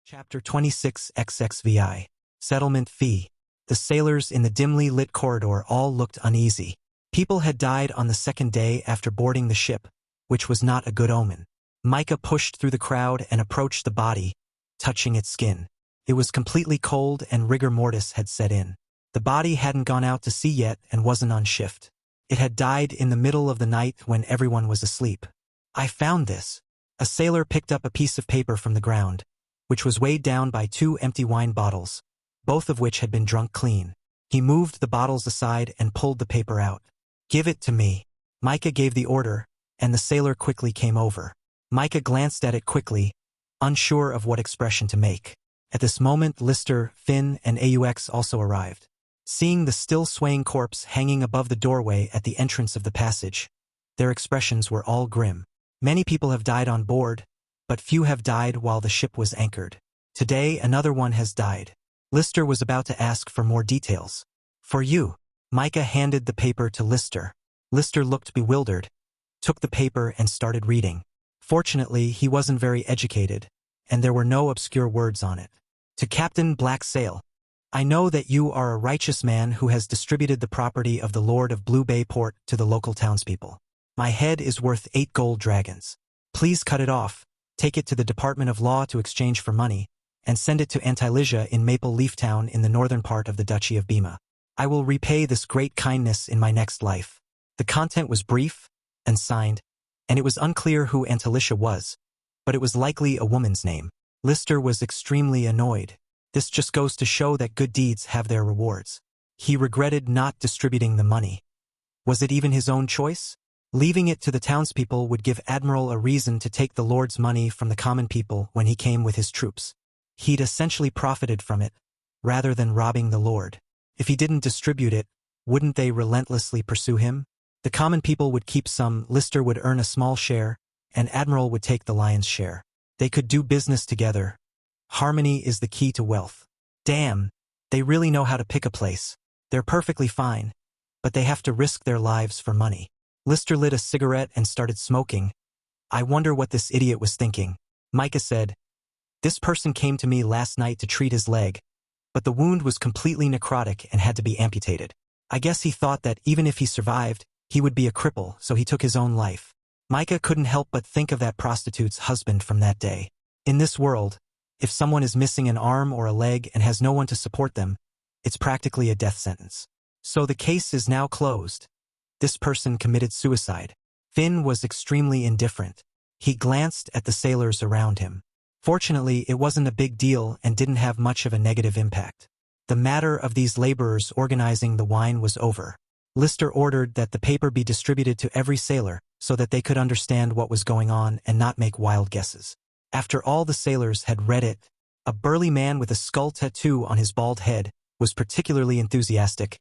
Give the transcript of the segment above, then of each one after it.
Chapter 26 XXVI Settlement Fee. The sailors in the dimly lit corridor all looked uneasy. People had died on the second day after boarding the ship, which was not a good omen. Micah pushed through the crowd and approached the body, touching its skin. It was completely cold and rigor mortis had set in. The body hadn't gone out to sea yet and wasn't on shift. It had died in the middle of the night when everyone was asleep. "I found this." A sailor picked up a piece of paper from the ground, which was weighed down by 2 empty wine bottles, both of which had been drunk clean. He moved the bottles aside and pulled the paper out. "Give it to me." Micah gave the order, and the sailor quickly came over. Micah glanced at it quickly, unsure of what expression to make. At this moment Lister, Finn, and AUX also arrived. Seeing the still swaying corpse hanging above the doorway at the entrance of the passage, their expressions were all grim. Many people have died on board, but few have died while the ship was anchored. Today another one has died. Lister was about to ask for more details. "For you." Micah handed the paper to Lister. Lister looked bewildered, took the paper and started reading. Fortunately, he wasn't very educated, and there were no obscure words on it. "To Captain Black Sail. I know that you are a righteous man who has distributed the property of the Lord of Blue Bay Port to the local townspeople. My head is worth 8 gold dragons. Please cut it off, take it to the Department of Law to exchange for money, and send it to Antilysia in Maple Leaf Town in the northern part of the Duchy of Bima. I will repay this great kindness in my next life." The content was brief and signed, and it was unclear who Antilysia was, but it was likely a woman's name. Lister was extremely annoyed. This just goes to show that good deeds have their rewards. He regretted not distributing the money. Was it even his own choice? Leaving it to the townspeople would give Admiral a reason to take the Lord's money from the common people when he came with his troops. He'd essentially profited from it, rather than robbing the Lord. If he didn't distribute it, wouldn't they relentlessly pursue him? The common people would keep some, Lister would earn a small share, and Admiral would take the lion's share. They could do business together. Harmony is the key to wealth. Damn, they really know how to pick a place. They're perfectly fine, but they have to risk their lives for money. Lister lit a cigarette and started smoking. "I wonder what this idiot was thinking." Micah said, "This person came to me last night to treat his leg, but the wound was completely necrotic and had to be amputated. I guess he thought that even if he survived, he would be a cripple, so he took his own life." Micah couldn't help but think of that prostitute's husband from that day. In this world, if someone is missing an arm or a leg and has no one to support them, it's practically a death sentence. So the case is now closed. This person committed suicide. Finn was extremely indifferent. He glanced at the sailors around him. Fortunately, it wasn't a big deal and didn't have much of a negative impact. The matter of these laborers organizing the wine was over. Lister ordered that the paper be distributed to every sailor so that they could understand what was going on and not make wild guesses. After all the sailors had read it, a burly man with a skull tattoo on his bald head was particularly enthusiastic.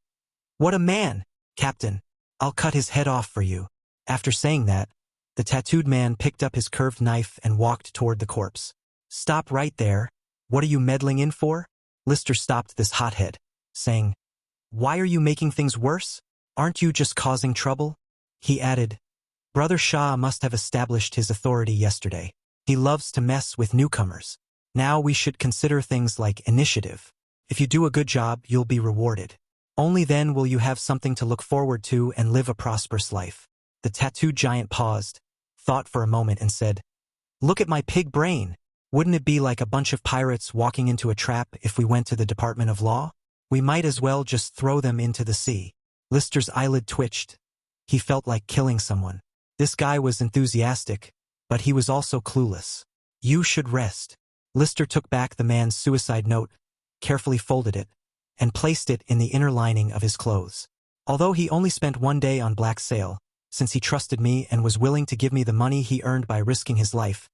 "What a man, Captain! I'll cut his head off for you." After saying that, the tattooed man picked up his curved knife and walked toward the corpse. "Stop right there. What are you meddling in for?" Lister stopped this hothead, saying, "Why are you making things worse? Aren't you just causing trouble?" He added, "Brother Shah must have established his authority yesterday. He loves to mess with newcomers. Now we should consider things like initiative. If you do a good job, you'll be rewarded. Only then will you have something to look forward to and live a prosperous life." The tattooed giant paused, thought for a moment and said, "Look at my pig brain. Wouldn't it be like a bunch of pirates walking into a trap if we went to the Department of Law? We might as well just throw them into the sea." Lister's eyelid twitched. He felt like killing someone. This guy was enthusiastic, but he was also clueless. "You should rest." Lister took back the man's suicide note, carefully folded it, and placed it in the inner lining of his clothes. "Although he only spent 1 day on Black Sail, since he trusted me and was willing to give me the money he earned by risking his life,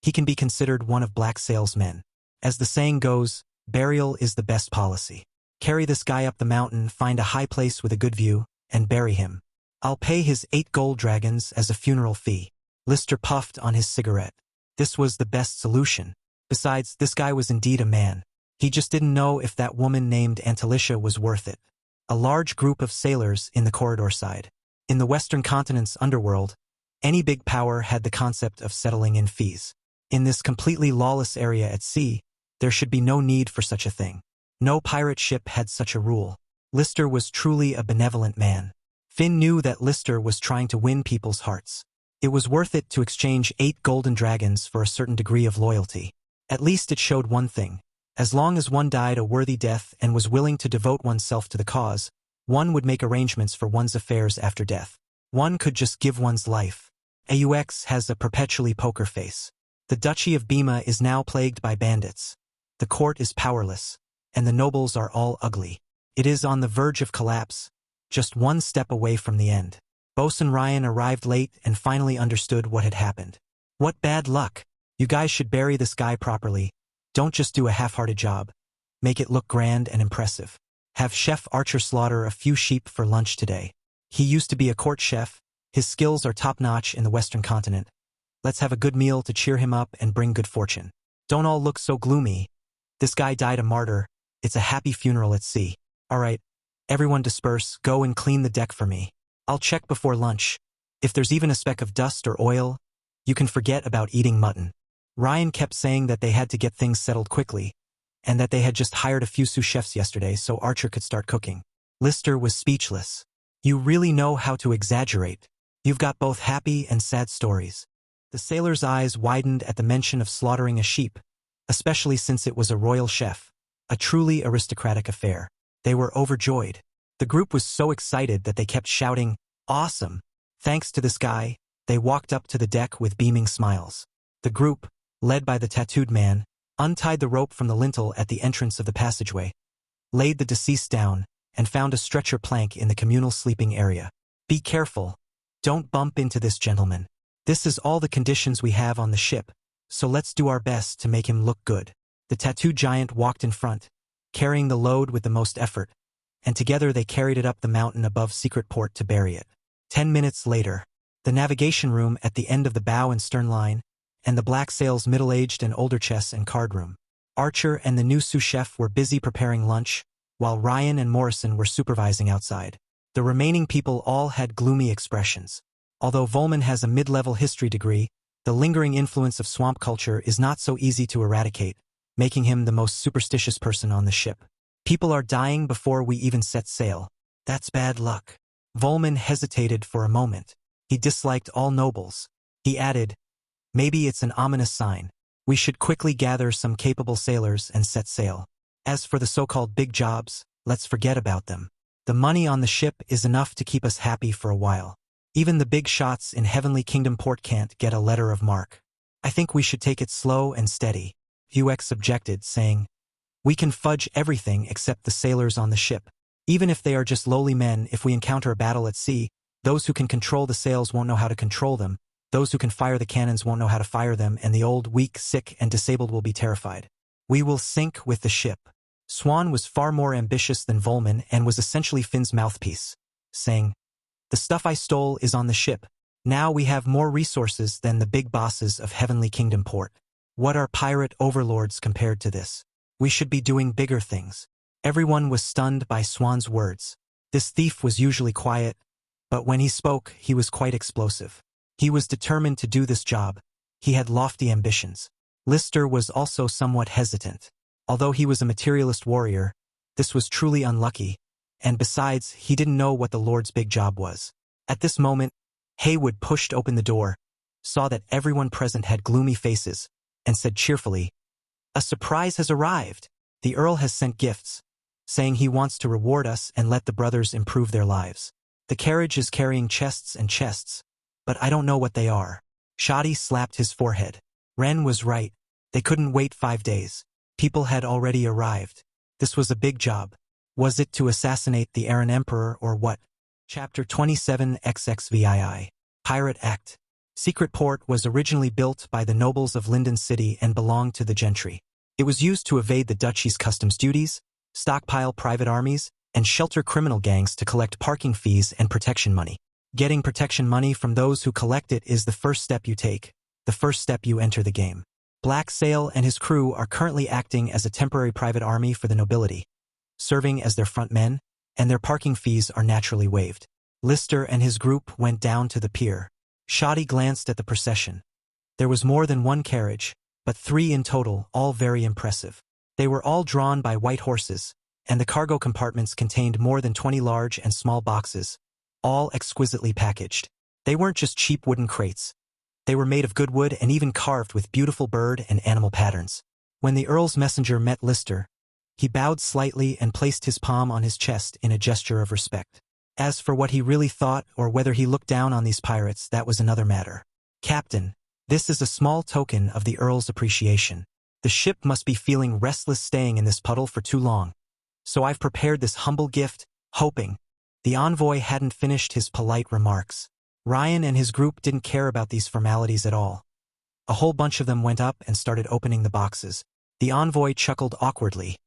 he can be considered one of Black Sail's men. As the saying goes, burial is the best policy. Carry this guy up the mountain, find a high place with a good view, and bury him. I'll pay his 8 gold dragons as a funeral fee." Lister puffed on his cigarette. This was the best solution. Besides, this guy was indeed a man. He just didn't know if that woman named Antilysia was worth it. A large group of sailors in the corridor sighed. In the Western Continent's underworld, any big power had the concept of settling in fees. In this completely lawless area at sea, There should be no need for such a thing. No pirate ship had such a rule. Lister was truly a benevolent man. Finn knew that Lister was trying to win people's hearts. It was worth it to exchange 8 golden dragons for a certain degree of loyalty. At least it showed one thing. As long as one died a worthy death and was willing to devote oneself to the cause, one would make arrangements for one's affairs after death. One could just give one's life. AUX has a perpetually poker face. The Duchy of Bima is now plagued by bandits. The court is powerless, and the nobles are all ugly. It is on the verge of collapse, just one step away from the end. Bosun Ryan arrived late and finally understood what had happened. What bad luck! You guys should bury this guy properly. Don't just do a half-hearted job. Make it look grand and impressive. Have Chef Archer slaughter a few sheep for lunch today. He used to be a court chef. His skills are top-notch in the Western continent. Let's have a good meal to cheer him up and bring good fortune. Don't all look so gloomy. This guy died a martyr. It's a happy funeral at sea. All right, everyone disperse, go and clean the deck for me. I'll check before lunch. If there's even a speck of dust or oil, you can forget about eating mutton. Ryan kept saying that they had to get things settled quickly, and that they had just hired a few sous chefs yesterday so Archer could start cooking. Lister was speechless. You really know how to exaggerate. You've got both happy and sad stories. The sailor's eyes widened at the mention of slaughtering a sheep, especially since it was a royal chef, a truly aristocratic affair. They were overjoyed. The group was so excited that they kept shouting, "Awesome!" Thanks to this guy, they walked up to the deck with beaming smiles. The group, led by the tattooed man, untied the rope from the lintel at the entrance of the passageway, laid the deceased down, and found a stretcher plank in the communal sleeping area. Be careful. Don't bump into this gentleman. This is all the conditions we have on the ship, so let's do our best to make him look good. The tattooed giant walked in front, carrying the load with the most effort, and together they carried it up the mountain above Secret Port to bury it. 10 minutes later, the navigation room at the end of the bow and stern line, and the Black Sail's middle-aged and older chess and card room. Archer and the new sous chef were busy preparing lunch, while Ryan and Morrison were supervising outside. The remaining people all had gloomy expressions. Although Volman has a mid-level history degree, the lingering influence of swamp culture is not so easy to eradicate, making him the most superstitious person on the ship. People are dying before we even set sail. That's bad luck. Volman hesitated for a moment. He disliked all nobles. He added, maybe it's an ominous sign. We should quickly gather some capable sailors and set sail. As for the so-called big jobs, let's forget about them. The money on the ship is enough to keep us happy for a while. Even the big shots in Heavenly Kingdom Port can't get a letter of marque. I think we should take it slow and steady. UX objected, saying, we can fudge everything except the sailors on the ship. Even if they are just lowly men, if we encounter a battle at sea, those who can control the sails won't know how to control them, those who can fire the cannons won't know how to fire them, and the old, weak, sick, and disabled will be terrified. We will sink with the ship. Swan was far more ambitious than Volman and was essentially Finn's mouthpiece, saying, the stuff I stole is on the ship. Now we have more resources than the big bosses of Heavenly Kingdom Port. What are pirate overlords compared to this? We should be doing bigger things. Everyone was stunned by Swan's words. This thief was usually quiet, but when he spoke, he was quite explosive. He was determined to do this job. He had lofty ambitions. Lister was also somewhat hesitant. Although he was a materialist warrior, this was truly unlucky, and besides, he didn't know what the Lord's big job was. At this moment, Haywood pushed open the door, saw that everyone present had gloomy faces, and said cheerfully, a surprise has arrived. The Earl has sent gifts, saying he wants to reward us and let the brothers improve their lives. The carriage is carrying chests and chests, but I don't know what they are. Shoddy slapped his forehead. Ren was right. They couldn't wait 5 days. People had already arrived. This was a big job. Was it to assassinate the Aaron Emperor or what? Chapter 27 XXVII. Pirate Act. Secret Port was originally built by the nobles of Linden City and belonged to the gentry. It was used to evade the duchy's customs duties, stockpile private armies, and shelter criminal gangs to collect parking fees and protection money. Getting protection money from those who collect it is the first step you take, the first step you enter the game. Black Sail and his crew are currently acting as a temporary private army for the nobility, serving as their front men, and their parking fees are naturally waived. Lister and his group went down to the pier. Shoddy glanced at the procession. There was more than one carriage, but 3 in total, all very impressive. They were all drawn by white horses, and the cargo compartments contained more than 20 large and small boxes, all exquisitely packaged. They weren't just cheap wooden crates. They were made of good wood and even carved with beautiful bird and animal patterns. When the Earl's messenger met Lister, he bowed slightly and placed his palm on his chest in a gesture of respect. As for what he really thought or whether he looked down on these pirates, that was another matter. Captain, this is a small token of the Earl's appreciation. The ship must be feeling restless staying in this puddle for too long. So I've prepared this humble gift, hoping. The envoy hadn't finished his polite remarks. Ryan and his group didn't care about these formalities at all. A whole bunch of them went up and started opening the boxes. The envoy chuckled awkwardly.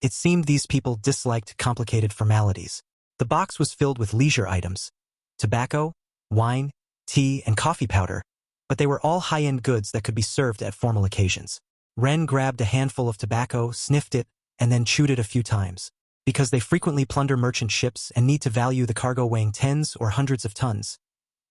It seemed these people disliked complicated formalities. The box was filled with leisure items: tobacco, wine, tea, and coffee powder, but they were all high-end goods that could be served at formal occasions. Wren grabbed a handful of tobacco, sniffed it, and then chewed it a few times. Because they frequently plunder merchant ships and need to value the cargo weighing tens or hundreds of tons,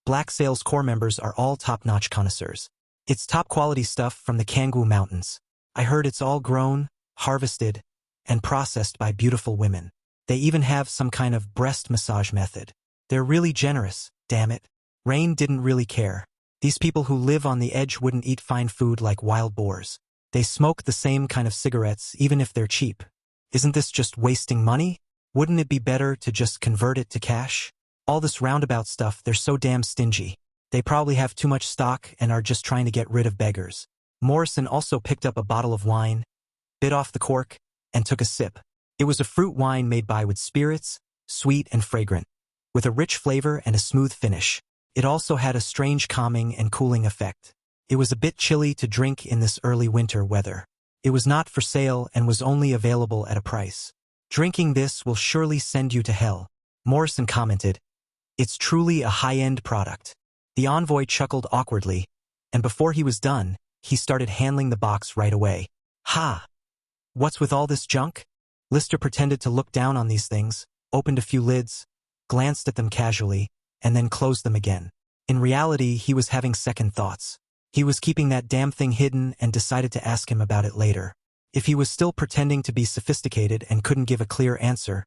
Black Sail's core members are all top-notch connoisseurs. It's top-quality stuff from the Kangoo Mountains. I heard it's all grown, harvested, and processed by beautiful women. They even have some kind of breast massage method. They're really generous, damn it. Rain didn't really care. These people who live on the edge wouldn't eat fine food like wild boars. They smoke the same kind of cigarettes even if they're cheap. Isn't this just wasting money? Wouldn't it be better to just convert it to cash? All this roundabout stuff, they're so damn stingy. They probably have too much stock and are just trying to get rid of beggars. Morrison also picked up a bottle of wine, bit off the cork, and took a sip. It was a fruit wine made by Wood Spirits, sweet and fragrant, with a rich flavor and a smooth finish. It also had a strange calming and cooling effect. It was a bit chilly to drink in this early winter weather. It was not for sale and was only available at a price. Drinking this will surely send you to hell, Morrison commented. It's truly a high-end product. The envoy chuckled awkwardly, and before he was done, he started handling the box right away. Ha! What's with all this junk? Lister pretended to look down on these things, opened a few lids, glanced at them casually, and then closed them again. In reality, he was having second thoughts. He was keeping that damn thing hidden and decided to ask him about it later. If he was still pretending to be sophisticated and couldn't give a clear answer,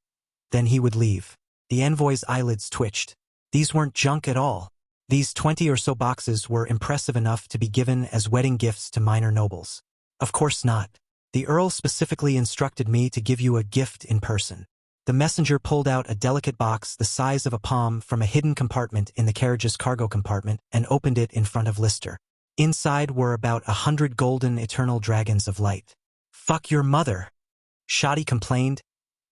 then he would leave. The envoy's eyelids twitched. These weren't junk at all. These 20 or so boxes were impressive enough to be given as wedding gifts to minor nobles. Of course not. The Earl specifically instructed me to give you a gift in person. The messenger pulled out a delicate box the size of a palm from a hidden compartment in the carriage's cargo compartment and opened it in front of Lister. Inside were about 100 golden eternal dragons of light. Fuck your mother, Shoddy complained.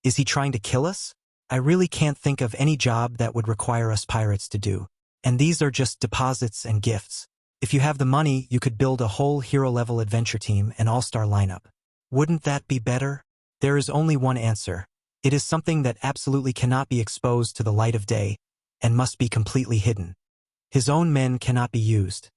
Is he trying to kill us? I really can't think of any job that would require us pirates to do. And these are just deposits and gifts. If you have the money, you could build a whole hero-level adventure team and all-star lineup. Wouldn't that be better? There is only one answer. It is something that absolutely cannot be exposed to the light of day and must be completely hidden. His own men cannot be used.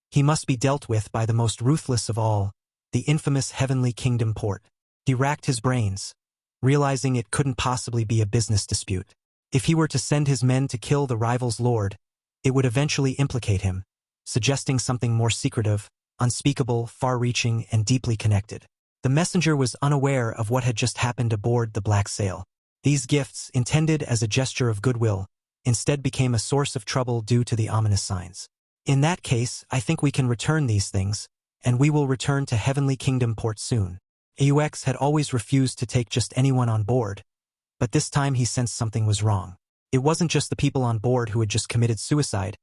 He must be dealt with by the most ruthless of all, the infamous Heavenly Kingdom port. He racked his brains, realizing it couldn't possibly be a business dispute. If he were to send his men to kill the rival's lord, it would eventually implicate him, suggesting something more secretive, unspeakable, far-reaching, and deeply connected. The messenger was unaware of what had just happened aboard the Black Sail. These gifts, intended as a gesture of goodwill, instead became a source of trouble due to the ominous signs. In that case, I think we can return these things, and we will return to Heavenly Kingdom port soon. AUX had always refused to take just anyone on board, but this time he sensed something was wrong. It wasn't just the people on board who had just committed suicide,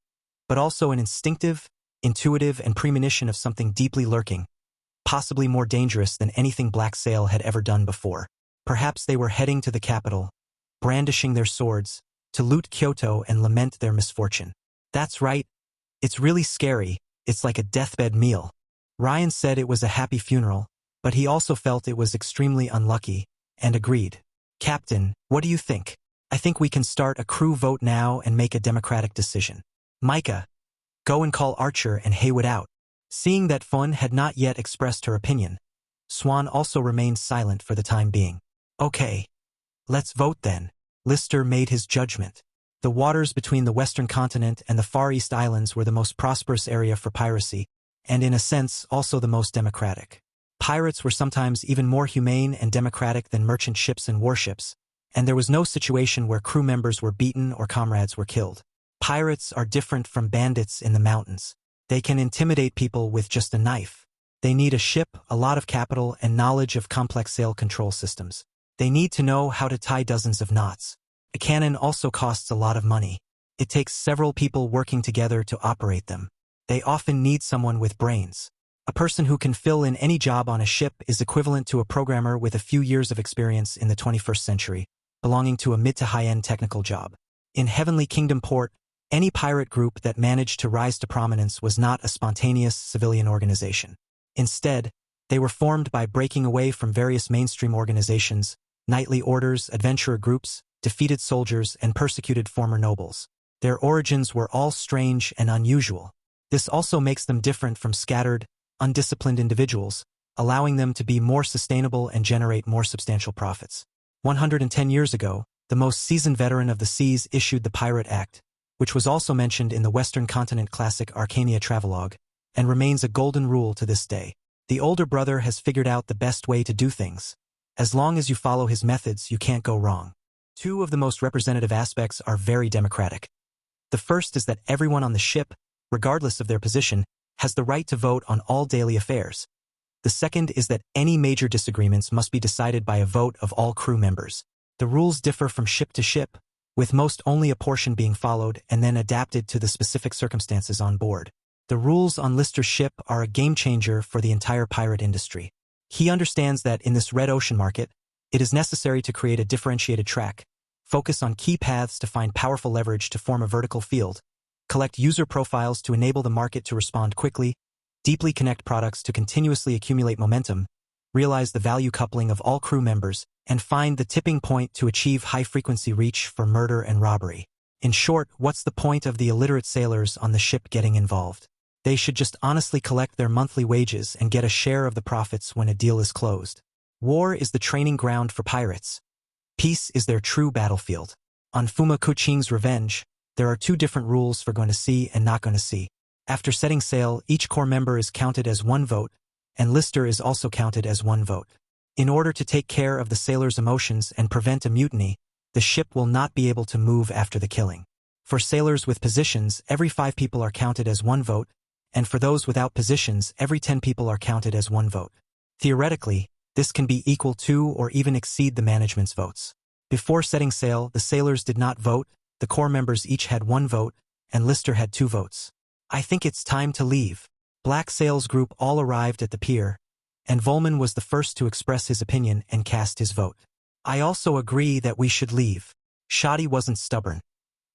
but also an instinctive, intuitive, and premonition of something deeply lurking, possibly more dangerous than anything Black Sail had ever done before. Perhaps they were heading to the capital, brandishing their swords, to loot Kyoto and lament their misfortune. That's right. It's really scary. It's like a deathbed meal. Ryan said it was a happy funeral, but he also felt it was extremely unlucky, and agreed. Captain, what do you think? I think we can start a crew vote now and make a democratic decision. Micah, go and call Archer and Haywood out. Seeing that Fun had not yet expressed her opinion, Swan also remained silent for the time being. Okay. Let's vote then. Lister made his judgment. The waters between the western continent and the Far East Islands were the most prosperous area for piracy, and in a sense also the most democratic. Pirates were sometimes even more humane and democratic than merchant ships and warships, and there was no situation where crew members were beaten or comrades were killed. Pirates are different from bandits in the mountains. They can intimidate people with just a knife. They need a ship, a lot of capital, and knowledge of complex sail control systems. They need to know how to tie dozens of knots. A cannon also costs a lot of money. It takes several people working together to operate them. They often need someone with brains. A person who can fill in any job on a ship is equivalent to a programmer with a few years of experience in the 21st century, belonging to a mid to high-end technical job. In Heavenly Kingdom Port, any pirate group that managed to rise to prominence was not a spontaneous civilian organization. Instead, they were formed by breaking away from various mainstream organizations, knightly orders, adventurer groups, defeated soldiers, and persecuted former nobles. Their origins were all strange and unusual. This also makes them different from scattered, undisciplined individuals, allowing them to be more sustainable and generate more substantial profits. 110 years ago, the most seasoned veteran of the seas issued the Pirate Act, which was also mentioned in the Western Continent classic Arcania Travelogue, and remains a golden rule to this day. The older brother has figured out the best way to do things. As long as you follow his methods, you can't go wrong. Two of the most representative aspects are very democratic. The first is that everyone on the ship, regardless of their position, has the right to vote on all daily affairs. The second is that any major disagreements must be decided by a vote of all crew members. The rules differ from ship to ship, with most only a portion being followed and then adapted to the specific circumstances on board. The rules on Lister's ship are a game-changer for the entire pirate industry. He understands that in this red ocean market, it is necessary to create a differentiated track, focus on key paths to find powerful leverage to form a vertical field, collect user profiles to enable the market to respond quickly, deeply connect products to continuously accumulate momentum, realize the value coupling of all crew members, and find the tipping point to achieve high-frequency reach for murder and robbery. In short, what's the point of the illiterate sailors on the ship getting involved? They should just honestly collect their monthly wages and get a share of the profits when a deal is closed. War is the training ground for pirates. Peace is their true battlefield. On Fuma Kuching's Revenge, there are two different rules for going to sea and not going to sea. After setting sail, each corps member is counted as one vote, and Lister is also counted as one vote. In order to take care of the sailors' emotions and prevent a mutiny, the ship will not be able to move after the killing. For sailors with positions, every 5 people are counted as one vote, and for those without positions, every 10 people are counted as one vote. Theoretically, this can be equal to or even exceed the management's votes. Before setting sail, the sailors did not vote, the corps members each had one vote, and Lister had 2 votes. I think it's time to leave. Black Sails group all arrived at the pier, and Volman was the first to express his opinion and cast his vote. I also agree that we should leave. Shoddy wasn't stubborn.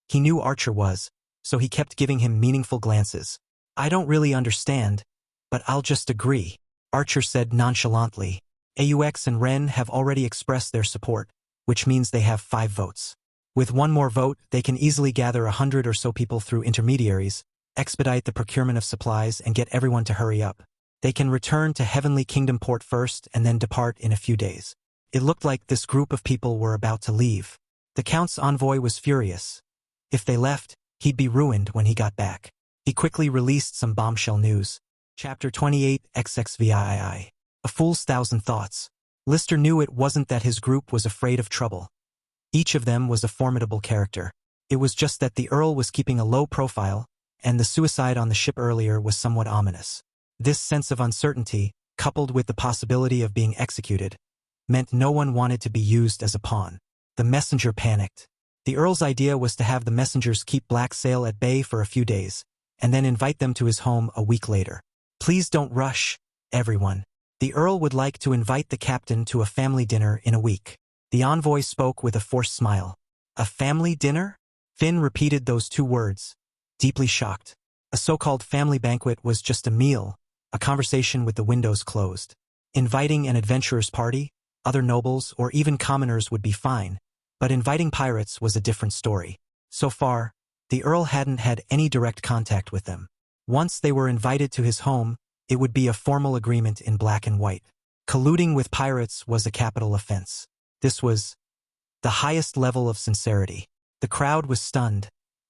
He knew Archer was, so he kept giving him meaningful glances. I don't really understand, but I'll just agree, Archer said nonchalantly. AUX and Ren have already expressed their support, which means they have 5 votes. With one more vote, they can easily gather 100 or so people through intermediaries, expedite the procurement of supplies, and get everyone to hurry up. They can return to Heavenly Kingdom Port first and then depart in a few days. It looked like this group of people were about to leave. The Count's envoy was furious. If they left, he'd be ruined when he got back. He quickly released some bombshell news. Chapter 28 XXVII. A Fool's Thousand Thoughts. Lister knew it wasn't that his group was afraid of trouble. Each of them was a formidable character. It was just that the Earl was keeping a low profile, and the suicide on the ship earlier was somewhat ominous. This sense of uncertainty, coupled with the possibility of being executed, meant no one wanted to be used as a pawn. The messenger panicked. The Earl's idea was to have the messengers keep Black Sail at bay for a few days, and then invite them to his home a week later. Please don't rush, everyone. The Earl would like to invite the captain to a family dinner in a week. The envoy spoke with a forced smile. A family dinner? Finn repeated those 2 words, deeply shocked. A so-called family banquet was just a meal, a conversation with the windows closed. Inviting an adventurer's party, other nobles, or even commoners would be fine, but inviting pirates was a different story. So far, the Earl hadn't had any direct contact with them. Once they were invited to his home, it would be a formal agreement in black and white. Colluding with pirates was a capital offense. This was the highest level of sincerity. The crowd was stunned,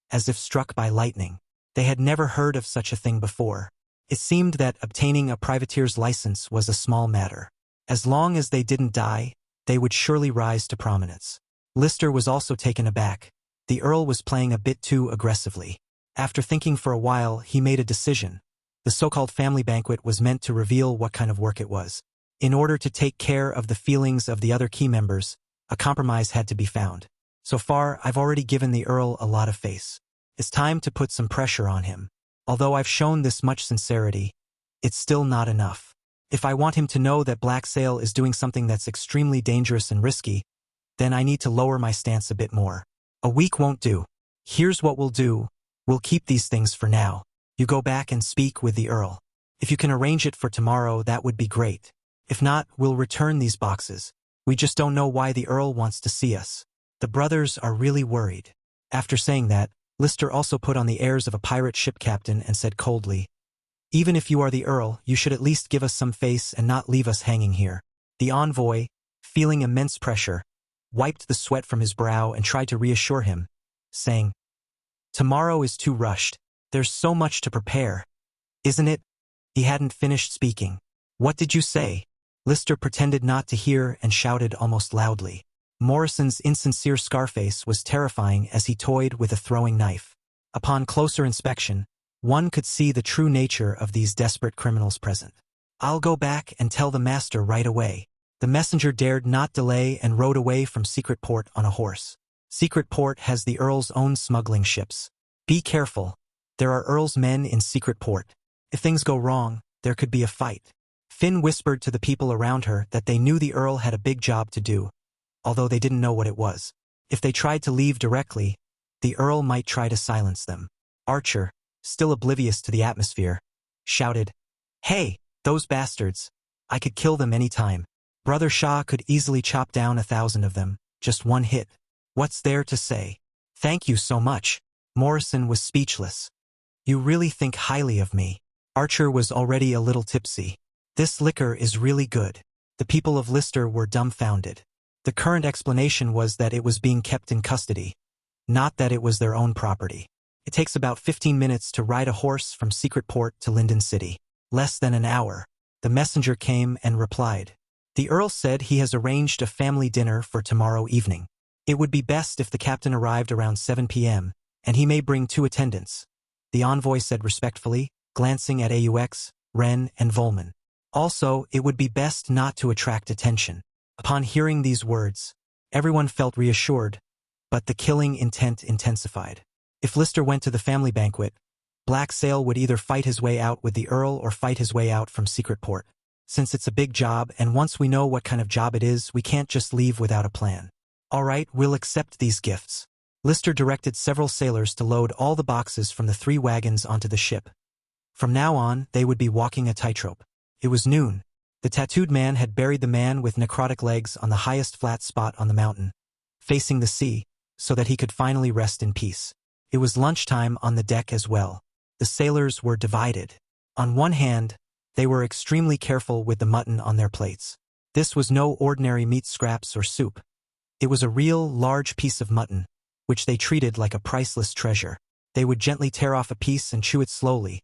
as if struck by lightning. They had never heard of such a thing before. It seemed that obtaining a privateer's license was a small matter. As long as they didn't die, they would surely rise to prominence. Lister was also taken aback. The Earl was playing a bit too aggressively. After thinking for a while, he made a decision. The so-called family banquet was meant to reveal what kind of work it was. In order to take care of the feelings of the other key members, a compromise had to be found. So far, I've already given the Earl a lot of face. It's time to put some pressure on him. Although I've shown this much sincerity, it's still not enough. If I want him to know that Black Sail is doing something that's extremely dangerous and risky, then I need to lower my stance a bit more. A week won't do. Here's what we'll do. We'll keep these things for now. You go back and speak with the Earl. If you can arrange it for tomorrow, that would be great. If not, we'll return these boxes. We just don't know why the Earl wants to see us. The brothers are really worried. After saying that, Lister also put on the airs of a pirate ship captain and said coldly, "Even if you are the Earl, you should at least give us some face and not leave us hanging here." The envoy, feeling immense pressure, wiped the sweat from his brow and tried to reassure him, saying, "Tomorrow is too rushed. There's so much to prepare. Isn't it?" He hadn't finished speaking. "What did you say?" Lister pretended not to hear and shouted almost loudly. Morrison's insincere Scarface was terrifying as he toyed with a throwing knife. Upon closer inspection, one could see the true nature of these desperate criminals present. "I'll go back and tell the master right away." The messenger dared not delay and rode away from Secret Port on a horse. Secret Port has the Earl's own smuggling ships. Be careful. There are Earl's men in Secret Port. If things go wrong, there could be a fight. Finn whispered to the people around her that they knew the Earl had a big job to do, although they didn't know what it was. If they tried to leave directly, the Earl might try to silence them. Archer, still oblivious to the atmosphere, shouted, "Hey, those bastards. I could kill them any time. Brother Shah could easily chop down 1,000 of them, just one hit. What's there to say?" "Thank you so much." Morrison was speechless. "You really think highly of me." Archer was already a little tipsy. "This liquor is really good." The people of Lister were dumbfounded. The current explanation was that it was being kept in custody, not that it was their own property. It takes about 15 minutes to ride a horse from Secret Port to Linden City. Less than an hour. The messenger came and replied. The Earl said he has arranged a family dinner for tomorrow evening. It would be best if the captain arrived around 7 p.m., and he may bring 2 attendants. The envoy said respectfully, glancing at Aux, Wren, and Volman. Also, it would be best not to attract attention. Upon hearing these words, everyone felt reassured, but the killing intent intensified. If Lister went to the family banquet, Black Sail would either fight his way out with the Earl or fight his way out from Secret Port. Since it's a big job, and once we know what kind of job it is, we can't just leave without a plan. "All right, we'll accept these gifts." Lister directed several sailors to load all the boxes from the 3 wagons onto the ship. From now on, they would be walking a tightrope. It was noon. The tattooed man had buried the man with necrotic legs on the highest flat spot on the mountain, facing the sea, so that he could finally rest in peace. It was lunchtime on the deck as well. The sailors were divided. On one hand, they were extremely careful with the mutton on their plates. This was no ordinary meat scraps or soup. It was a real, large piece of mutton, which they treated like a priceless treasure. They would gently tear off a piece and chew it slowly,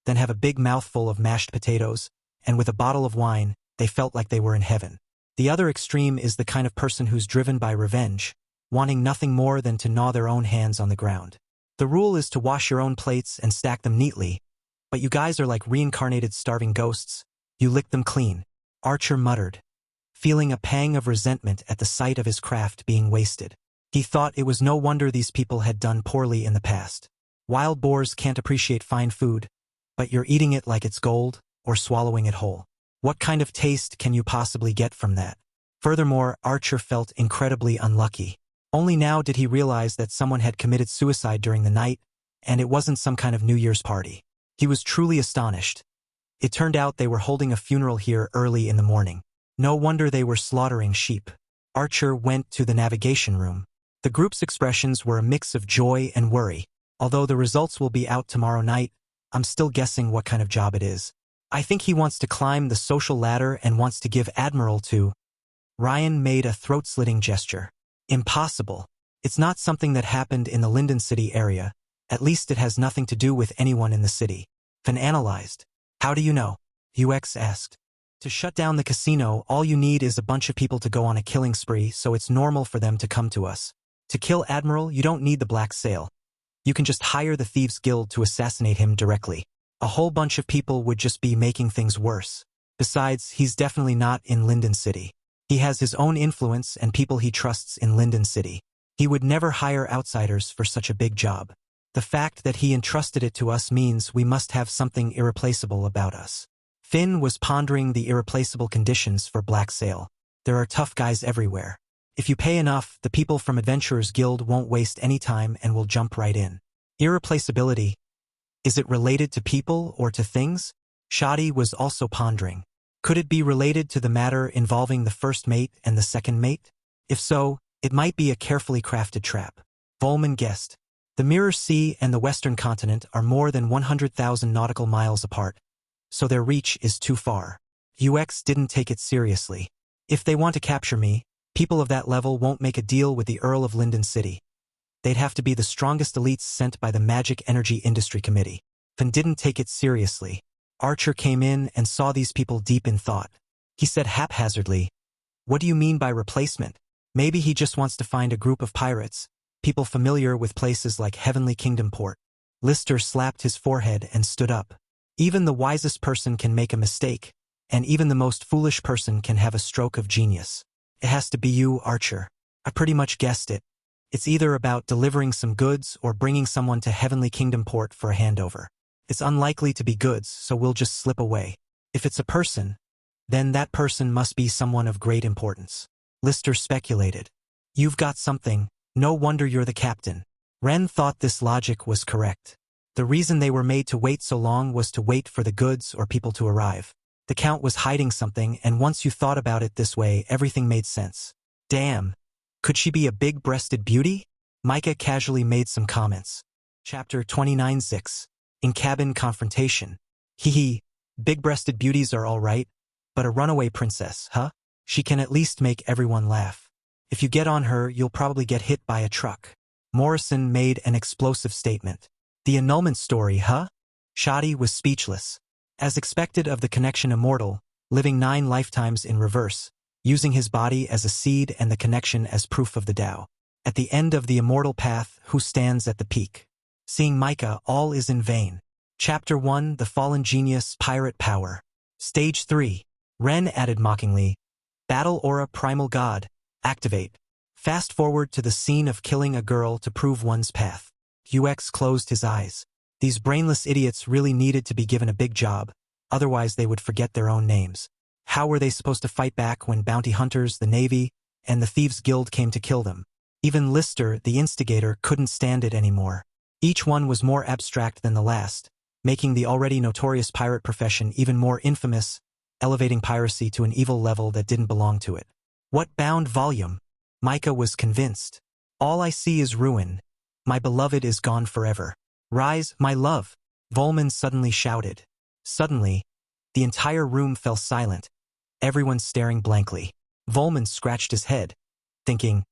then have a big mouthful of mashed potatoes, and with a bottle of wine, they felt like they were in heaven. The other extreme is the kind of person who's driven by revenge, wanting nothing more than to gnaw their own hands on the ground. The rule is to wash your own plates and stack them neatly, but you guys are like reincarnated starving ghosts. You lick them clean. Archer muttered, feeling a pang of resentment at the sight of his craft being wasted. He thought it was no wonder these people had done poorly in the past. Wild boars can't appreciate fine food, but you're eating it like it's gold, or swallowing it whole. What kind of taste can you possibly get from that? Furthermore, Archer felt incredibly unlucky. Only now did he realize that someone had committed suicide during the night, and it wasn't some kind of New Year's party. He was truly astonished. It turned out they were holding a funeral here early in the morning. No wonder they were slaughtering sheep. Archer went to the navigation room. The group's expressions were a mix of joy and worry. Although the results will be out tomorrow night, I'm still guessing what kind of job it is. I think he wants to climb the social ladder and wants to give Admiral to... Ryan made a throat-slitting gesture. Impossible. It's not something that happened in the Linden City area. At least it has nothing to do with anyone in the city. Finn analyzed. How do you know? UX asked. To shut down the casino, all you need is a bunch of people to go on a killing spree, so it's normal for them to come to us. To kill Admiral, you don't need the Black Sail. You can just hire the Thieves Guild to assassinate him directly. A whole bunch of people would just be making things worse. Besides, he's definitely not in Linden City. He has his own influence and people he trusts in Linden City. He would never hire outsiders for such a big job. The fact that he entrusted it to us means we must have something irreplaceable about us. Finn was pondering the irreplaceable conditions for Black Sail. There are tough guys everywhere. If you pay enough, the people from Adventurers Guild won't waste any time and will jump right in. Irreplaceability. Is it related to people or to things? Shadi was also pondering. Could it be related to the matter involving the first mate and the second mate? If so, it might be a carefully crafted trap. Volman guessed. The Mirror Sea and the Western Continent are more than 100,000 nautical miles apart, so their reach is too far. UX didn't take it seriously. If they want to capture me, people of that level won't make a deal with the Earl of Linden City. They'd have to be the strongest elites sent by the Magic Energy Industry Committee. Finn didn't take it seriously. Archer came in and saw these people deep in thought. He said haphazardly, "What do you mean by replacement? Maybe he just wants to find a group of pirates, people familiar with places like Heavenly Kingdom Port." Lister slapped his forehead and stood up. Even the wisest person can make a mistake, and even the most foolish person can have a stroke of genius. It has to be you, Archer. I pretty much guessed it. It's either about delivering some goods or bringing someone to Heavenly Kingdom Port for a handover. It's unlikely to be goods, so we'll just slip away. If it's a person, then that person must be someone of great importance. Lister speculated. You've got something, no wonder you're the captain. Ren thought this logic was correct. The reason they were made to wait so long was to wait for the goods or people to arrive. The Count was hiding something, and once you thought about it this way, everything made sense. Damn. Could she be a big-breasted beauty? Micah casually made some comments. Chapter 29:6. In Cabin Confrontation. Hee, big-breasted beauties are all right, but a runaway princess, huh? She can at least make everyone laugh. If you get on her, you'll probably get hit by a truck. Morrison made an explosive statement. The annulment story, huh? Shadi was speechless. As expected of the Connection Immortal, living 9 lifetimes in reverse, using his body as a seed and the connection as proof of the Tao. At the end of the immortal path, who stands at the peak? Seeing Micah, all is in vain. Chapter 1, The Fallen Genius, Pirate Power. Stage 3. Ren added mockingly, Battle Aura Primal God. Activate. Fast forward to the scene of killing a girl to prove one's path. UX closed his eyes. These brainless idiots really needed to be given a big job, otherwise they would forget their own names. How were they supposed to fight back when bounty hunters, the Navy, and the Thieves Guild came to kill them? Even Lister, the instigator, couldn't stand it anymore. Each one was more abstract than the last, making the already notorious pirate profession even more infamous, elevating piracy to an evil level that didn't belong to it. What bound volume? Micah was convinced. All I see is ruin. My beloved is gone forever. Rise, my love! Volman suddenly shouted. Suddenly, the entire room fell silent, everyone staring blankly. Volman scratched his head, thinking,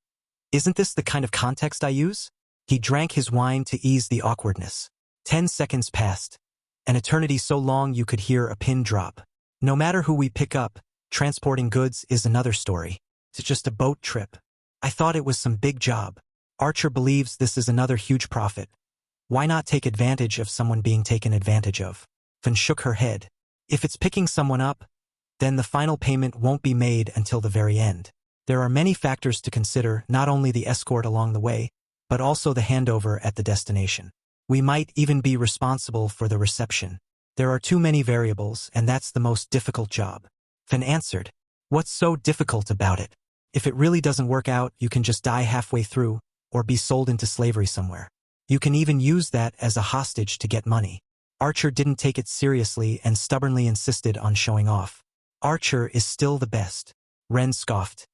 isn't this the kind of context I use? He drank his wine to ease the awkwardness. 10 seconds passed, an eternity so long you could hear a pin drop. No matter who we pick up, transporting goods is another story. It's just a boat trip. I thought it was some big job. Archer believes this is another huge profit. Why not take advantage of someone being taken advantage of? Finn shook her head. If it's picking someone up, then the final payment won't be made until the very end. There are many factors to consider, not only the escort along the way, but also the handover at the destination. We might even be responsible for the reception. There are too many variables, and that's the most difficult job. Finn answered. What's so difficult about it? If it really doesn't work out, you can just die halfway through, or be sold into slavery somewhere. You can even use that as a hostage to get money. Archer didn't take it seriously and stubbornly insisted on showing off. Archer is still the best. Ren scoffed.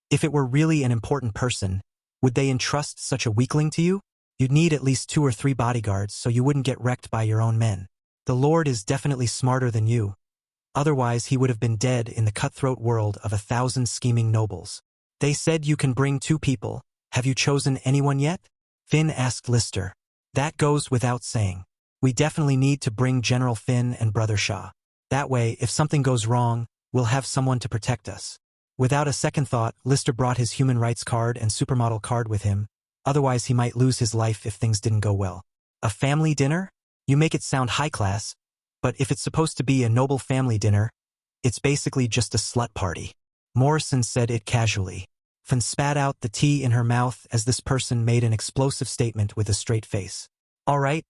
If it were really an important person, would they entrust such a weakling to you? You'd need at least 2 or 3 bodyguards so you wouldn't get wrecked by your own men. The Lord is definitely smarter than you. Otherwise he would have been dead in the cutthroat world of 1,000 scheming nobles. They said you can bring 2 people. Have you chosen anyone yet? Finn asked Lister. That goes without saying. We definitely need to bring General Finn and Brother Shaw. That way, if something goes wrong, we'll have someone to protect us. Without a second thought, Lister brought his human rights card and supermodel card with him, otherwise he might lose his life if things didn't go well. A family dinner? You make it sound high class, but if it's supposed to be a noble family dinner, it's basically just a slut party. Morrison said it casually. Finn spat out the tea in her mouth as this person made an explosive statement with a straight face. All right,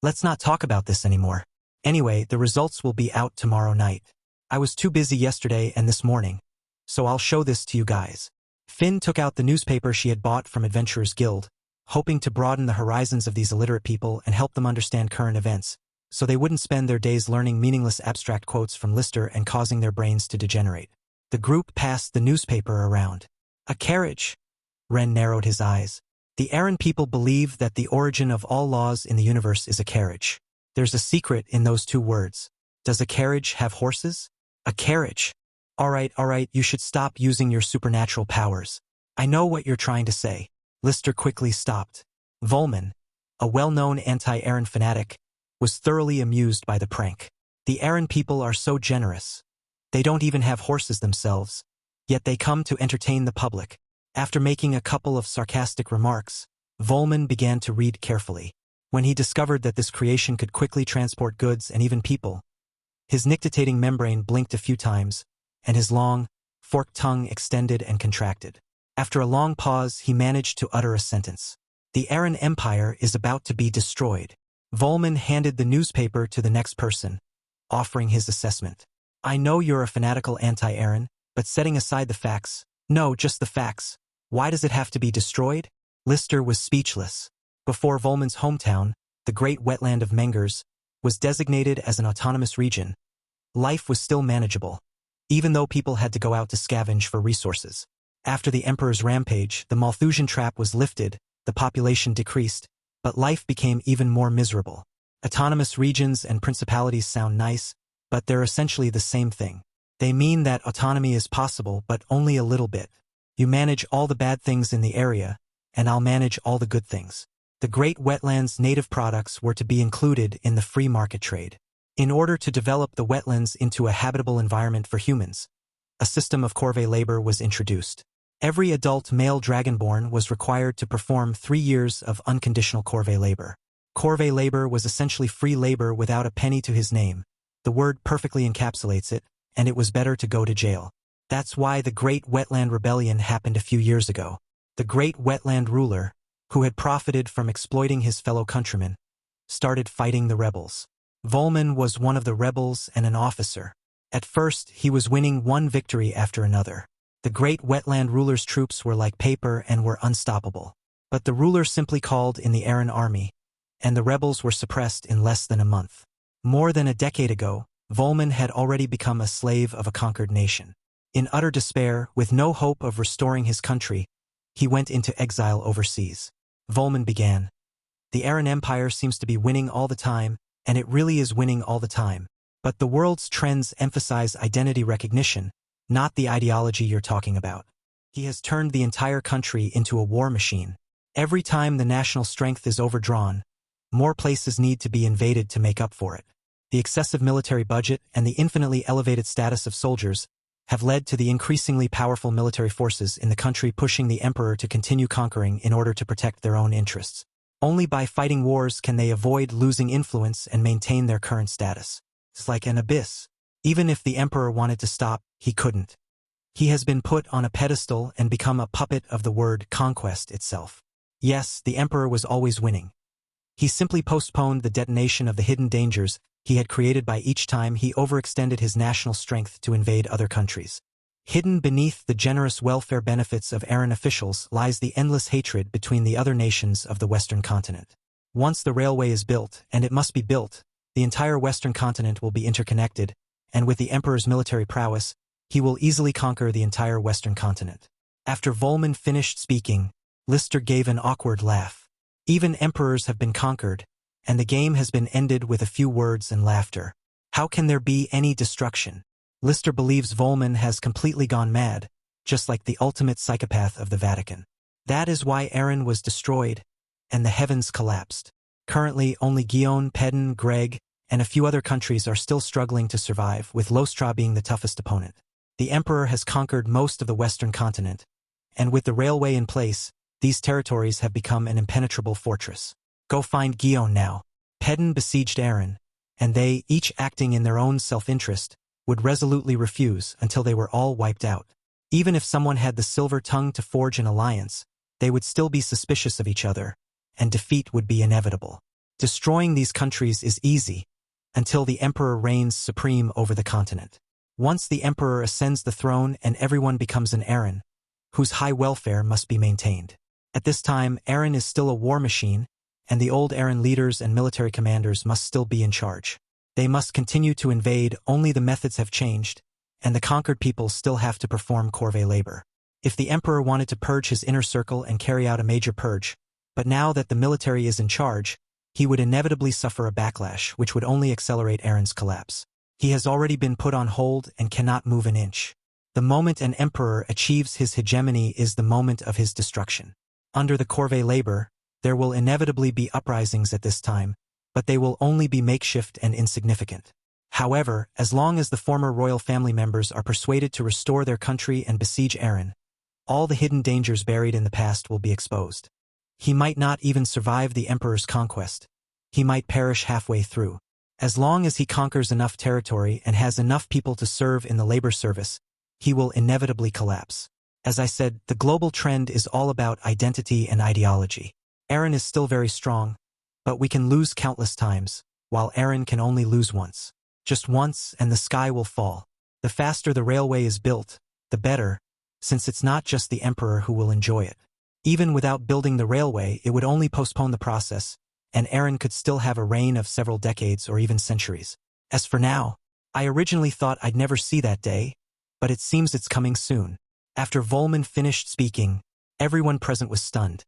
let's not talk about this anymore. Anyway, the results will be out tomorrow night. I was too busy yesterday and this morning, so I'll show this to you guys. Finn took out the newspaper she had bought from Adventurers Guild, hoping to broaden the horizons of these illiterate people and help them understand current events, so they wouldn't spend their days learning meaningless abstract quotes from Lister and causing their brains to degenerate. The group passed the newspaper around. A carriage. Ren narrowed his eyes. The Aaron people believe that the origin of all laws in the universe is a carriage. There's a secret in those two words. Does a carriage have horses? A carriage. All right, you should stop using your supernatural powers. I know what you're trying to say. Lister quickly stopped. Volman, a well-known anti-Aaron fanatic, was thoroughly amused by the prank. The Aaron people are so generous. They don't even have horses themselves, yet they come to entertain the public. After making a couple of sarcastic remarks, Volman began to read carefully. When he discovered that this creation could quickly transport goods and even people, his nictitating membrane blinked a few times, and his long, forked tongue extended and contracted. After a long pause, he managed to utter a sentence. The Aaron Empire is about to be destroyed. Volman handed the newspaper to the next person, offering his assessment. I know you're a fanatical anti-Aaron, but setting aside the facts, no, just the facts, why does it have to be destroyed? Lister was speechless. Before Volman's hometown, the great wetland of Mengers, was designated as an autonomous region. Life was still manageable, even though people had to go out to scavenge for resources. After the Emperor's rampage, the Malthusian trap was lifted, the population decreased, but life became even more miserable. Autonomous regions and principalities sound nice, but they're essentially the same thing. They mean that autonomy is possible, but only a little bit. You manage all the bad things in the area, and I'll manage all the good things. The Great Wetlands' native products were to be included in the free market trade. In order to develop the wetlands into a habitable environment for humans, a system of corvée labor was introduced. Every adult male dragonborn was required to perform 3 years of unconditional corvée labor. Corvée labor was essentially free labor without a penny to his name. The word perfectly encapsulates it, and it was better to go to jail. That's why the Great Wetland Rebellion happened a few years ago. The Great Wetland ruler, who had profited from exploiting his fellow countrymen, started fighting the rebels. Volman was one of the rebels and an officer. At first, he was winning one victory after another. The Great Wetland ruler's troops were like paper and were unstoppable. But the ruler simply called in the Aaron army, and the rebels were suppressed in less than a month. More than a decade ago, Volman had already become a slave of a conquered nation. In utter despair, with no hope of restoring his country, he went into exile overseas. Volman began. The Aaron Empire seems to be winning all the time, and it really is winning all the time. But the world's trends emphasize identity recognition, not the ideology you're talking about. He has turned the entire country into a war machine. Every time the national strength is overdrawn, more places need to be invaded to make up for it. The excessive military budget and the infinitely elevated status of soldiers have led to the increasingly powerful military forces in the country pushing the emperor to continue conquering in order to protect their own interests. Only by fighting wars can they avoid losing influence and maintain their current status. It's like an abyss. Even if the emperor wanted to stop, he couldn't. He has been put on a pedestal and become a puppet of the word conquest itself. Yes, the emperor was always winning. He simply postponed the detonation of the hidden dangers he had created by each time he overextended his national strength to invade other countries. Hidden beneath the generous welfare benefits of Aaron officials lies the endless hatred between the other nations of the Western continent. Once the railway is built, and it must be built, the entire Western continent will be interconnected, and with the Emperor's military prowess, he will easily conquer the entire Western continent. After Volman finished speaking, Lister gave an awkward laugh. Even emperors have been conquered, and the game has been ended with a few words and laughter. How can there be any destruction? Lister believes Volman has completely gone mad, just like the ultimate psychopath of the Vatican. That is why Aaron was destroyed, and the heavens collapsed. Currently, only Guion, Pedden, Greg, and a few other countries are still struggling to survive, with Lostra being the toughest opponent. The emperor has conquered most of the western continent, and with the railway in place, these territories have become an impenetrable fortress. Go find Guion now. Pedon besieged Aaron, and they, each acting in their own self-interest, would resolutely refuse until they were all wiped out. Even if someone had the silver tongue to forge an alliance, they would still be suspicious of each other, and defeat would be inevitable. Destroying these countries is easy, until the emperor reigns supreme over the continent. Once the emperor ascends the throne and everyone becomes an Aaron, whose high welfare must be maintained. At this time, Aaron is still a war machine, and the old Aaron leaders and military commanders must still be in charge. They must continue to invade, only the methods have changed, and the conquered people still have to perform corvée labor. If the emperor wanted to purge his inner circle and carry out a major purge, but now that the military is in charge, he would inevitably suffer a backlash which would only accelerate Aaron's collapse. He has already been put on hold and cannot move an inch. The moment an emperor achieves his hegemony is the moment of his destruction. Under the corvée labor, there will inevitably be uprisings at this time, but they will only be makeshift and insignificant. However, as long as the former royal family members are persuaded to restore their country and besiege Aaron, all the hidden dangers buried in the past will be exposed. He might not even survive the emperor's conquest. He might perish halfway through. As long as he conquers enough territory and has enough people to serve in the labor service, he will inevitably collapse. As I said, the global trend is all about identity and ideology. Aaron is still very strong, but we can lose countless times, while Aaron can only lose once. Just once and the sky will fall. The faster the railway is built, the better, since it's not just the emperor who will enjoy it. Even without building the railway, it would only postpone the process, and Aaron could still have a reign of several decades or even centuries. As for now, I originally thought I'd never see that day, but it seems it's coming soon. After Volman finished speaking, everyone present was stunned.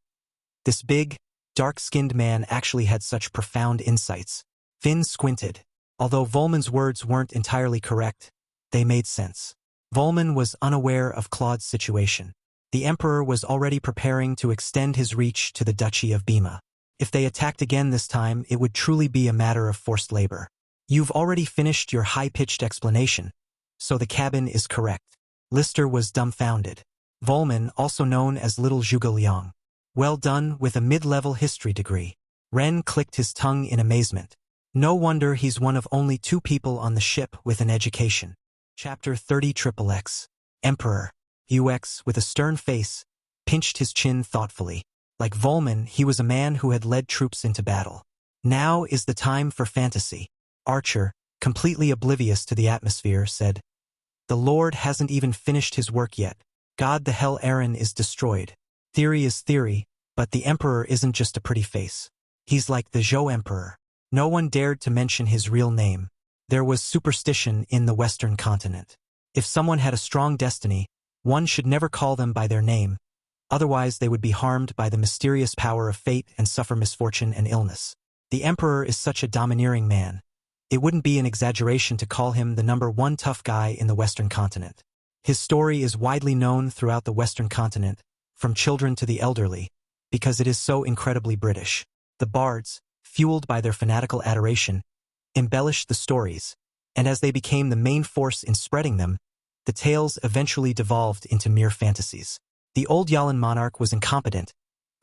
This big, dark-skinned man actually had such profound insights. Finn squinted. Although Volman's words weren't entirely correct, they made sense. Volman was unaware of Claude's situation. The emperor was already preparing to extend his reach to the Duchy of Bima. If they attacked again this time, it would truly be a matter of forced labor. You've already finished your high-pitched explanation, so the cabin is correct. Lister was dumbfounded. Volman, also known as Little Zhuge Liang. Well done, with a mid-level history degree. Ren clicked his tongue in amazement. No wonder he's one of only 2 people on the ship with an education. Chapter 30 XXX. Emperor. UX, with a stern face, pinched his chin thoughtfully. Like Volman, he was a man who had led troops into battle. Now is the time for fantasy. Archer, completely oblivious to the atmosphere, said, "The Lord hasn't even finished his work yet. God the hell, Aaron is destroyed. Theory is theory, but the Emperor isn't just a pretty face. He's like the Zhou Emperor." No one dared to mention his real name. There was superstition in the Western continent. If someone had a strong destiny, one should never call them by their name, otherwise they would be harmed by the mysterious power of fate and suffer misfortune and illness. The Emperor is such a domineering man. It wouldn't be an exaggeration to call him the #1 tough guy in the Western continent. His story is widely known throughout the Western continent, from children to the elderly, because it is so incredibly British. The bards, fueled by their fanatical adoration, embellished the stories, and as they became the main force in spreading them, the tales eventually devolved into mere fantasies. The old Yalan monarch was incompetent,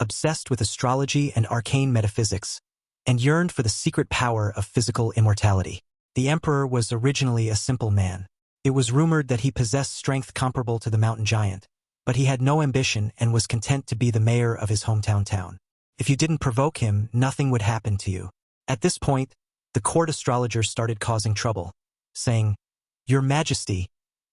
obsessed with astrology and arcane metaphysics, and yearned for the secret power of physical immortality. The emperor was originally a simple man. It was rumored that he possessed strength comparable to the mountain giant, but he had no ambition and was content to be the mayor of his hometown town. If you didn't provoke him, nothing would happen to you. At this point, the court astrologer started causing trouble, saying, "Your Majesty,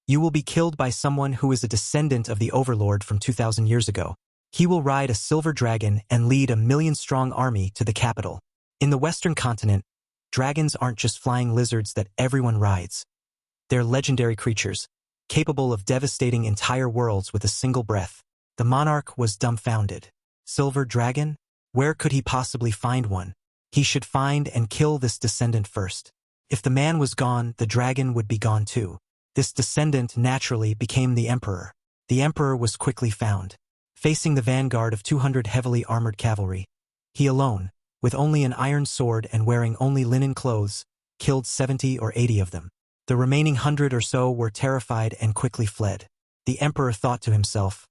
you will be killed by someone who is a descendant of the overlord from 2,000 years ago. He will ride a silver dragon and lead a 1,000,000-strong army to the capital." In the Western continent, dragons aren't just flying lizards that everyone rides. They're legendary creatures, capable of devastating entire worlds with a single breath. The monarch was dumbfounded. Silver dragon? Where could he possibly find one? He should find and kill this descendant first. If the man was gone, the dragon would be gone too. This descendant naturally became the emperor. The emperor was quickly found. Facing the vanguard of 200 heavily armored cavalry, he alone, with only an iron sword and wearing only linen clothes, killed 70 or 80 of them. The remaining 100 or so were terrified and quickly fled. The emperor thought to himself,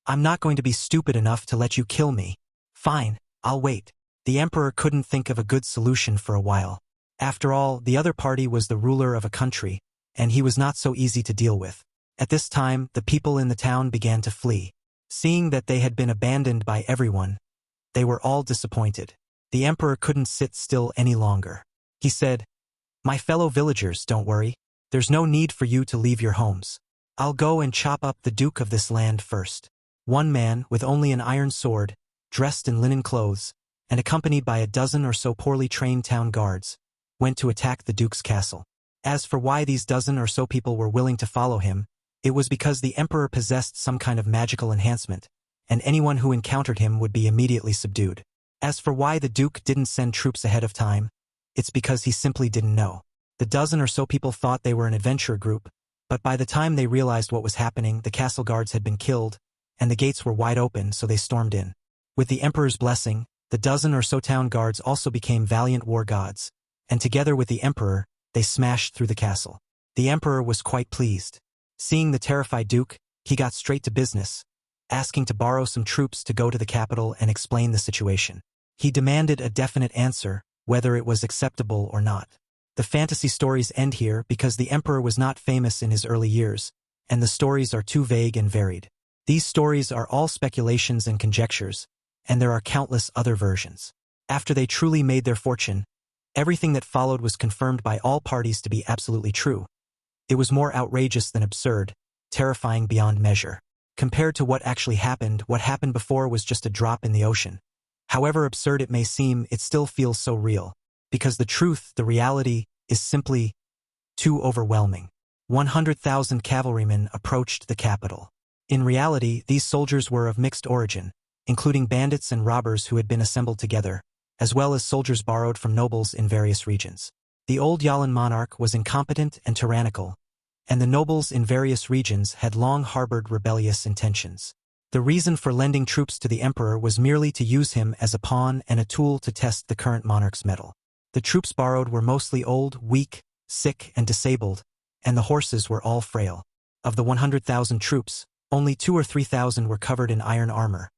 "I'm not going to be stupid enough to let you kill me. Fine, I'll wait." The emperor couldn't think of a good solution for a while. After all, the other party was the ruler of a country, and he was not so easy to deal with. At this time, the people in the town began to flee. Seeing that they had been abandoned by everyone, they were all disappointed. The emperor couldn't sit still any longer. He said, "My fellow villagers, don't worry. There's no need for you to leave your homes. I'll go and chop up the duke of this land first." One man, with only an iron sword, dressed in linen clothes, and accompanied by a dozen or so poorly trained town guards, went to attack the duke's castle. As for why these dozen or so people were willing to follow him, it was because the emperor possessed some kind of magical enhancement, and anyone who encountered him would be immediately subdued. As for why the duke didn't send troops ahead of time, it's because he simply didn't know. The dozen or so people thought they were an adventure group, but by the time they realized what was happening, the castle guards had been killed, and the gates were wide open, so they stormed in. With the emperor's blessing, the dozen or so town guards also became valiant war gods, and together with the emperor, they smashed through the castle. The emperor was quite pleased. Seeing the terrified duke, he got straight to business, asking to borrow some troops to go to the capital and explain the situation. He demanded a definite answer, whether it was acceptable or not. The fantasy stories end here because the emperor was not famous in his early years, and the stories are too vague and varied. These stories are all speculations and conjectures, and there are countless other versions. After they truly made their fortune, everything that followed was confirmed by all parties to be absolutely true. It was more outrageous than absurd, terrifying beyond measure. Compared to what actually happened, what happened before was just a drop in the ocean. However absurd it may seem, it still feels so real. Because the truth, the reality, is simply too overwhelming. 100,000 cavalrymen approached the capital. In reality, these soldiers were of mixed origin, including bandits and robbers who had been assembled together, as well as soldiers borrowed from nobles in various regions. The old Yalan monarch was incompetent and tyrannical, and the nobles in various regions had long harbored rebellious intentions. The reason for lending troops to the emperor was merely to use him as a pawn and a tool to test the current monarch's mettle. The troops borrowed were mostly old, weak, sick, and disabled, and the horses were all frail. Of the 100,000 troops, only 2,000 or 3,000 were covered in iron armor.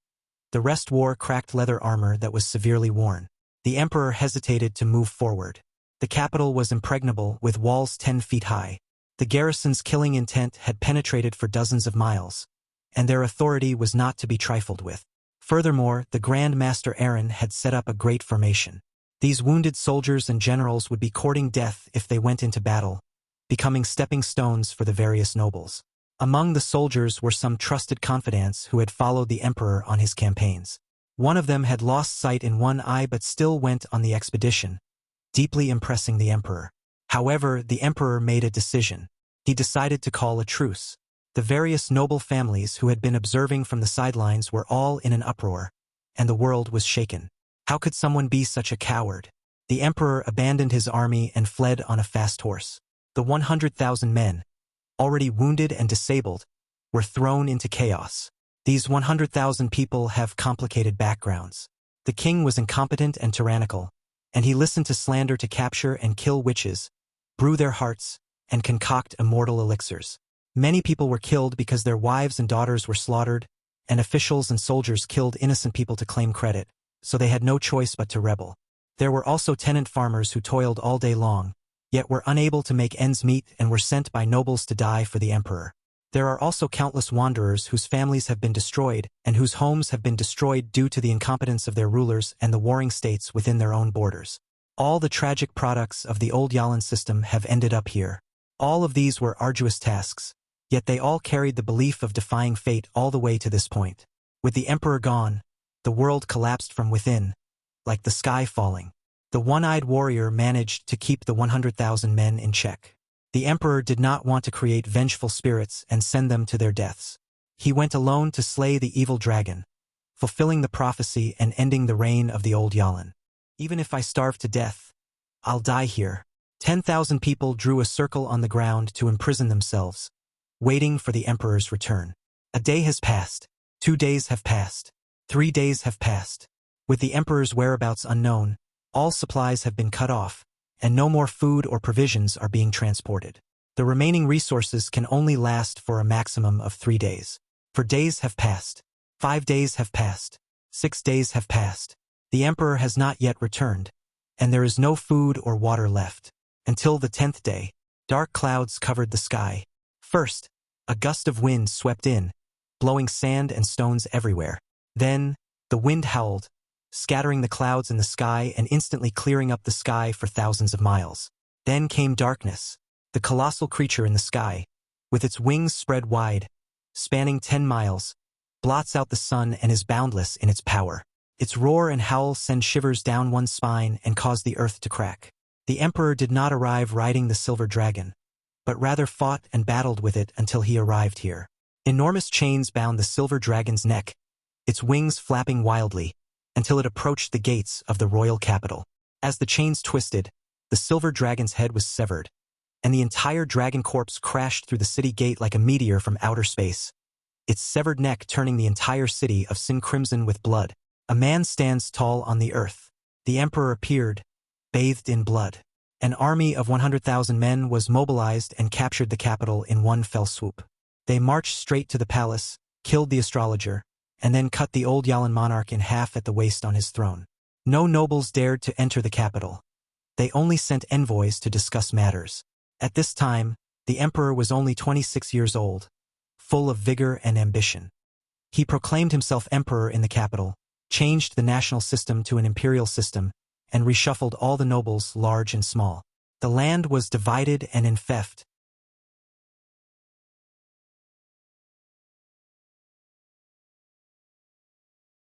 The rest wore cracked leather armor that was severely worn. The emperor hesitated to move forward. The capital was impregnable, with walls 10 feet high. The garrison's killing intent had penetrated for dozens of miles, and their authority was not to be trifled with. Furthermore, the Grand Master Aaron had set up a great formation. These wounded soldiers and generals would be courting death if they went into battle, becoming stepping stones for the various nobles. Among the soldiers were some trusted confidants who had followed the emperor on his campaigns. One of them had lost sight in one eye but still went on the expedition, deeply impressing the emperor. However, the emperor made a decision. He decided to call a truce. The various noble families who had been observing from the sidelines were all in an uproar, and the world was shaken. How could someone be such a coward? The emperor abandoned his army and fled on a fast horse. The 100,000 men, already wounded and disabled, were thrown into chaos. These 100,000 people have complicated backgrounds. The king was incompetent and tyrannical, and he listened to slander to capture and kill witches, brew their hearts, and concoct immortal elixirs. Many people were killed because their wives and daughters were slaughtered, and officials and soldiers killed innocent people to claim credit, so they had no choice but to rebel. There were also tenant farmers who toiled all day long, yet were unable to make ends meet and were sent by nobles to die for the emperor. There are also countless wanderers whose families have been destroyed and whose homes have been destroyed due to the incompetence of their rulers and the warring states within their own borders. All the tragic products of the old Yalan system have ended up here. All of these were arduous tasks, yet they all carried the belief of defying fate all the way to this point. With the emperor gone, the world collapsed from within, like the sky falling. The one-eyed warrior managed to keep the 100,000 men in check. The emperor did not want to create vengeful spirits and send them to their deaths. He went alone to slay the evil dragon, fulfilling the prophecy and ending the reign of the old Yalan. Even if I starve to death, I'll die here. 10,000 people drew a circle on the ground to imprison themselves, waiting for the emperor's return. A day has passed. 2 days have passed. 3 days have passed. With the emperor's whereabouts unknown, all supplies have been cut off, and no more food or provisions are being transported. The remaining resources can only last for a maximum of 3 days. For days have passed. 5 days have passed. 6 days have passed. The emperor has not yet returned, and there is no food or water left. Until the 10th day, dark clouds covered the sky. First, a gust of wind swept in, blowing sand and stones everywhere. Then, the wind howled, scattering the clouds in the sky and instantly clearing up the sky for thousands of miles. Then came darkness, the colossal creature in the sky, with its wings spread wide, spanning 10 miles, blots out the sun and is boundless in its power. Its roar and howl send shivers down one's spine and cause the earth to crack. The emperor did not arrive riding the silver dragon, but rather fought and battled with it until he arrived here. Enormous chains bound the silver dragon's neck, its wings flapping wildly, until it approached the gates of the royal capital. As the chains twisted, the silver dragon's head was severed, and the entire dragon corpse crashed through the city gate like a meteor from outer space, its severed neck turning the entire city of Sin crimson with blood. A man stands tall on the earth. The emperor appeared, bathed in blood. An army of 100,000 men was mobilized and captured the capital in one fell swoop. They marched straight to the palace, killed the astrologer, and then cut the old Yalan monarch in half at the waist on his throne. No nobles dared to enter the capital. They only sent envoys to discuss matters. At this time, the emperor was only 26 years old, full of vigor and ambition. He proclaimed himself emperor in the capital, changed the national system to an imperial system, and reshuffled all the nobles, large and small. The land was divided and infeft,